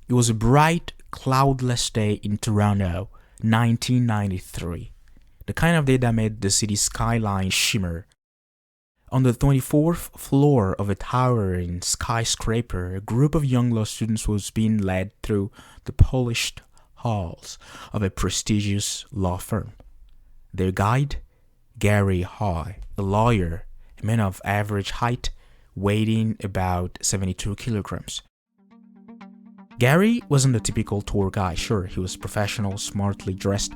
It was a bright, cloudless day in Toronto, 1993. The kind of day that made the city's skyline shimmer. On the 24th floor of a towering skyscraper, a group of young law students was being led through the polished halls of a prestigious law firm. Their guide, Gary Hoy, a lawyer, a man of average height, weighing about 72 kilograms. Gary wasn't the typical tour guide. Sure, he was professional, smartly dressed,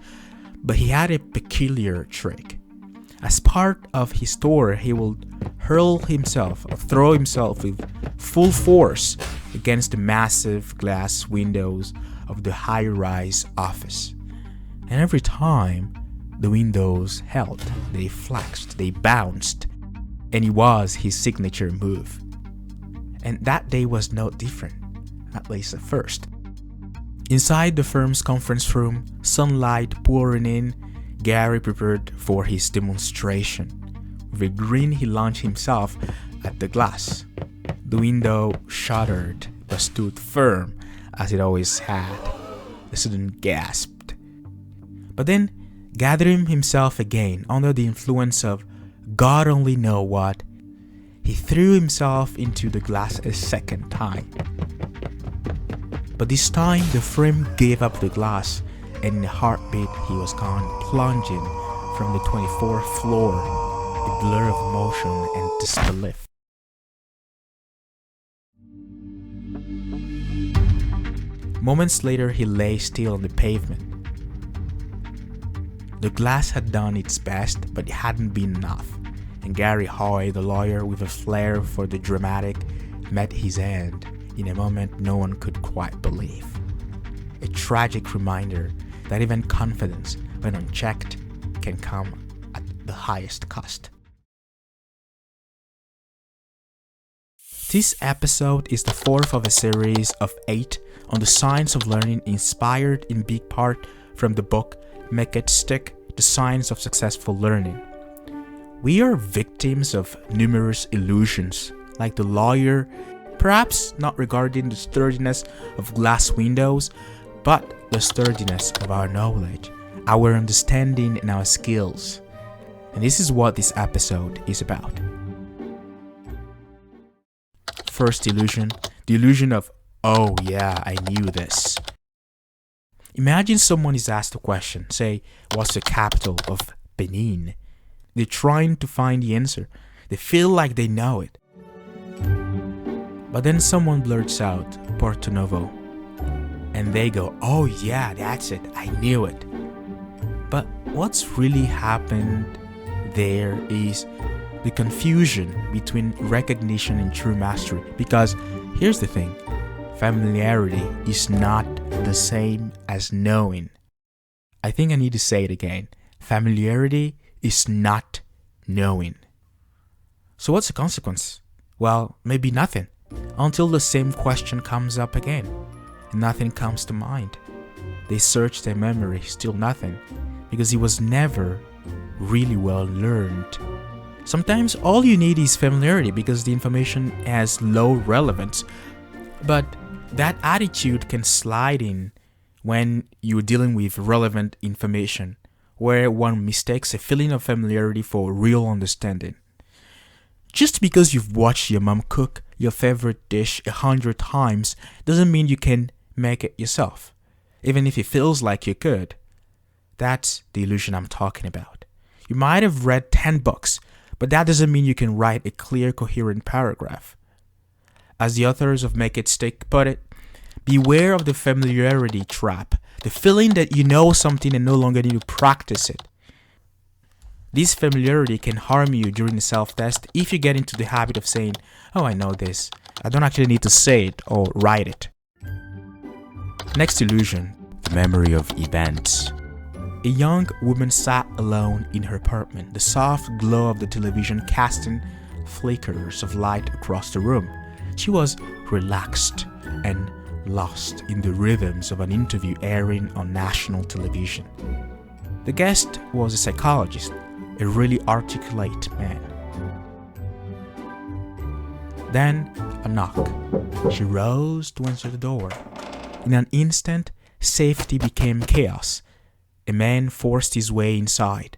but he had a peculiar trick. As part of his tour, he would throw himself with full force against the massive glass windows of the high-rise office. And every time the windows held, they flexed, they bounced, and it was his signature move. And that day was no different, at least at first. Inside the firm's conference room, sunlight pouring in, Gary prepared for his demonstration. With a grin, he launched himself at the glass. The window shuddered but stood firm as it always had. The student gasped. But then, gathering himself again under the influence of God only know what, he threw himself into the glass a second time. But this time, the frame gave up the glass, and in a heartbeat he was gone, plunging from the 24th floor, a blur of motion and disbelief. Moments later, he lay still on the pavement. The glass had done its best, but it hadn't been enough, and Gary Hoy, the lawyer with a flair for the dramatic, met his end in a moment no one could quite believe. A tragic reminder that even confidence, when unchecked, can come at the highest cost. This episode is the fourth of a series of 8 on the science of learning, inspired in big part from the book Make It Stick, The Science of Successful Learning. We are victims of numerous illusions, like the lawyer, perhaps not regarding the sturdiness of glass windows, but the sturdiness of our knowledge, our understanding, and our skills. And this is what this episode is about. First illusion, the illusion of, oh yeah, I knew this. Imagine someone is asked a question, say, what's the capital of Benin? They're trying to find the answer. They feel like they know it. But then someone blurts out, Porto Novo. And they go, oh yeah, that's it, I knew it. But what's really happened there is the confusion between recognition and true mastery. Because here's the thing, familiarity is not the same as knowing. I think I need to say it again. Familiarity is not knowing. So what's the consequence? Well, maybe nothing, until the same question comes up again, and nothing comes to mind. They search their memory, still nothing, because it was never really well learned. Sometimes all you need is familiarity because the information has low relevance, but that attitude can slide in when you're dealing with relevant information, where one mistakes a feeling of familiarity for real understanding. Just because you've watched your mom cook your favorite dish 100 times doesn't mean you can make it yourself, even if it feels like you could. That's the illusion I'm talking about. You might have read 10 books, but that doesn't mean you can write a clear, coherent paragraph. As the authors of Make It Stick put it, beware of the familiarity trap, the feeling that you know something and no longer need to practice it. This familiarity can harm you during the self-test if you get into the habit of saying, oh, I know this. I don't actually need to say it or write it. Next illusion, the memory of events. A young woman sat alone in her apartment, the soft glow of the television casting flickers of light across the room. She was relaxed and lost in the rhythms of an interview airing on national television. The guest was a psychologist, a really articulate man. Then a knock. She rose to answer the door. In an instant, safety became chaos. A man forced his way inside.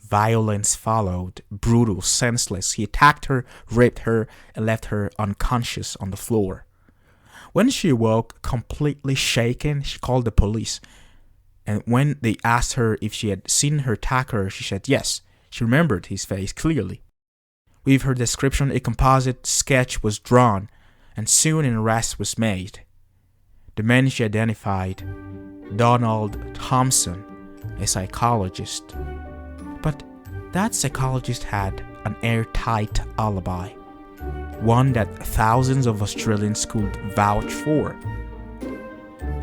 Violence followed, brutal, senseless. He attacked her, raped her, and left her unconscious on the floor. When she awoke, completely shaken, she called the police. And when they asked her if she had seen her attacker, she said yes. She remembered his face clearly. With her description, a composite sketch was drawn, and soon an arrest was made. The man she identified, Donald Thompson, a psychologist. But that psychologist had an airtight alibi, one that thousands of Australians could vouch for.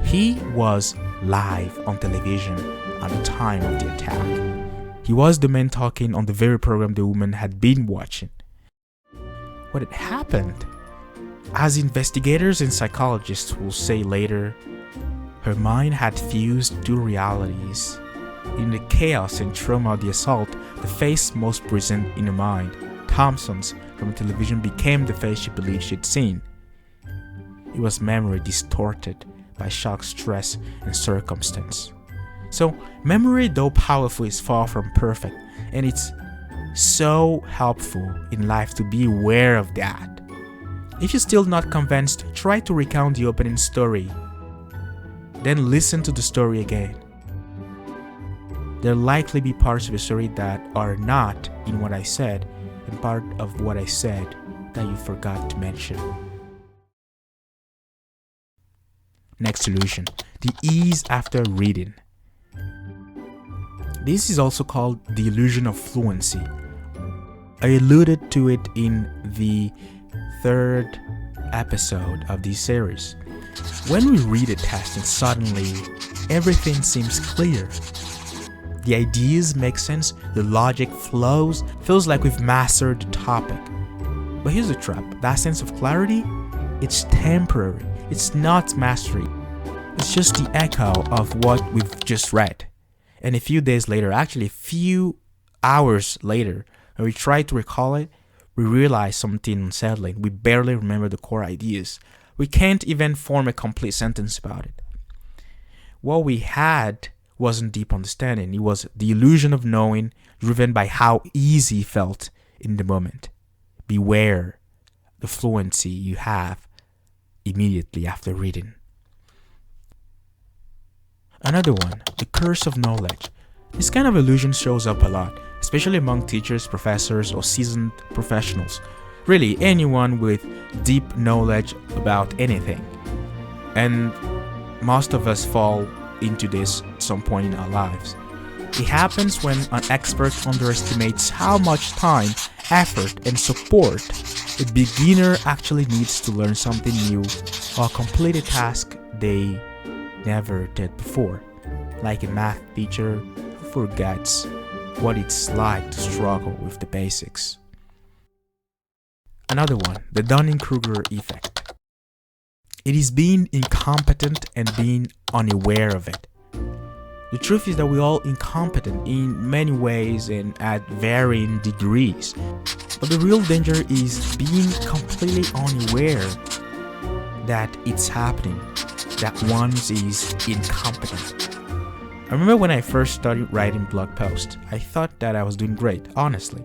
He was live on television at the time of the attack. He was the man talking on the very program the woman had been watching. What had happened? As investigators and psychologists will say later, her mind had fused two realities. In the chaos and trauma of the assault, the face most present in her mind, Thompson's from television, became the face she believed she'd seen. It was memory distorted by shock, stress, and circumstance. So, memory, though powerful, is far from perfect, and it's so helpful in life to be aware of that. If you're still not convinced, try to recount the opening story. Then listen to the story again. There'll likely be parts of the story that are not in what I said, and part of what I said that you forgot to mention. Next illusion, the ease after reading. This is also called the illusion of fluency. I alluded to it in the third episode of this series. When we read a text and suddenly everything seems clear, the ideas make sense, the logic flows, feels like we've mastered the topic. But here's the trap, that sense of clarity, it's temporary, it's not mastery. It's just the echo of what we've just read. And a few days later, actually a few hours later, when we try to recall it, we realize something unsettling. We barely remember the core ideas. We can't even form a complete sentence about it. What we had wasn't deep understanding. It was the illusion of knowing, driven by how easy it felt in the moment. Beware the fluency you have immediately after reading. Another one, the curse of knowledge. This kind of illusion shows up a lot, especially among teachers, professors, or seasoned professionals. Really, anyone with deep knowledge about anything. And most of us fall into this at some point in our lives. It happens when an expert underestimates how much time, effort, and support a beginner actually needs to learn something new or complete a task they never did before, like a math teacher who forgets what it's like to struggle with the basics. Another one, the Dunning-Kruger effect. It is being incompetent and being unaware of it. The truth is that we're all incompetent in many ways and at varying degrees. But the real danger is being completely unaware that it's happening, that one is incompetent. I remember when I first started writing blog posts, I thought that I was doing great, honestly.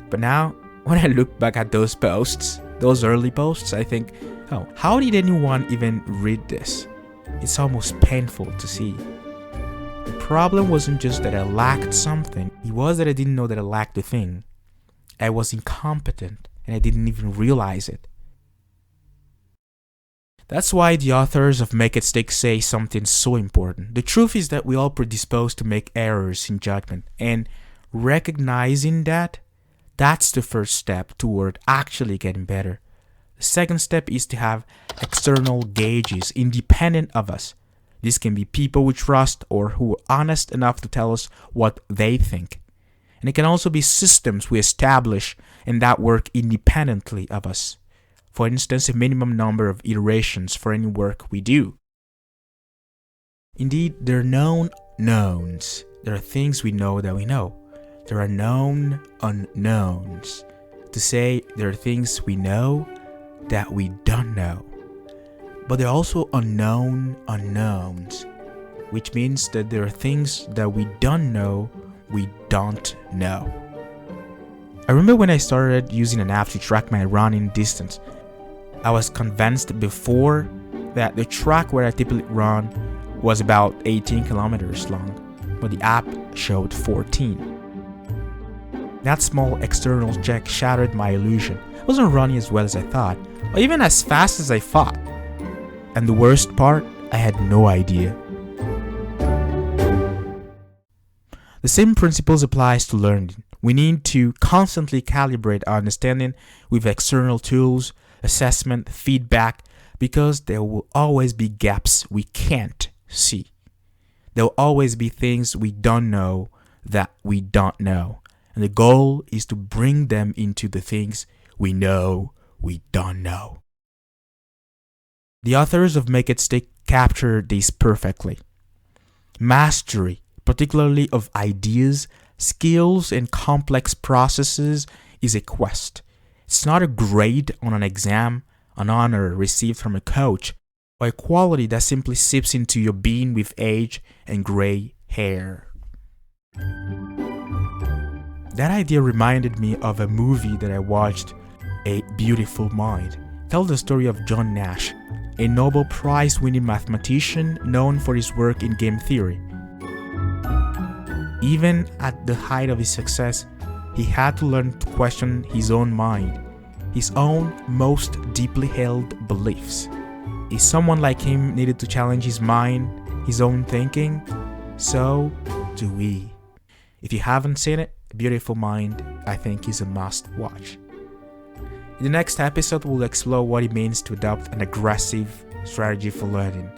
But now, when I look back at those posts, those early posts, I think, oh, how did anyone even read this? It's almost painful to see. The problem wasn't just that I lacked something, it was that I didn't know that I lacked a thing. I was incompetent and I didn't even realize it. That's why the authors of Make It Stick say something so important. The truth is that we're all predisposed to make errors in judgment, and recognizing that, that's the first step toward actually getting better. The second step is to have external gauges independent of us. This can be people we trust or who are honest enough to tell us what they think. And it can also be systems we establish and that work independently of us. For instance, a minimum number of iterations for any work we do. Indeed, there are known knowns. There are things we know that we know. There are known unknowns. To say there are things we know that we don't know. But there are also unknown unknowns, which means that there are things that we don't know. I remember when I started using an app to track my running distance, I was convinced before that the track where I typically run was about 18 kilometers long, but the app showed 14. That small external check shattered my illusion. I wasn't running as well as I thought, or even as fast as I thought. And the worst part, I had no idea. The same principles applies to learning. We need to constantly calibrate our understanding with external tools, assessment, feedback, because there will always be gaps we can't see. There will always be things we don't know that we don't know. And the goal is to bring them into the things we know we don't know. The authors of Make It Stick capture this perfectly. Mastery, particularly of ideas, skills, and complex processes, is a quest. It's not a grade on an exam, an honor received from a coach, or a quality that simply seeps into your being with age and gray hair. That idea reminded me of a movie that I watched, A Beautiful Mind. It tells the story of John Nash, a Nobel Prize-winning mathematician known for his work in game theory. Even at the height of his success, he had to learn to question his own mind, his own most deeply held beliefs. If someone like him needed to challenge his mind, his own thinking, so do we. If you haven't seen it, A Beautiful Mind, I think is a must watch. In the next episode, we'll explore what it means to adopt an aggressive strategy for learning.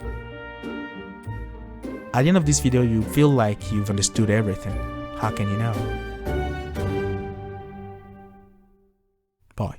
At the end of this video, you feel like you've understood everything. How can you know? Bye.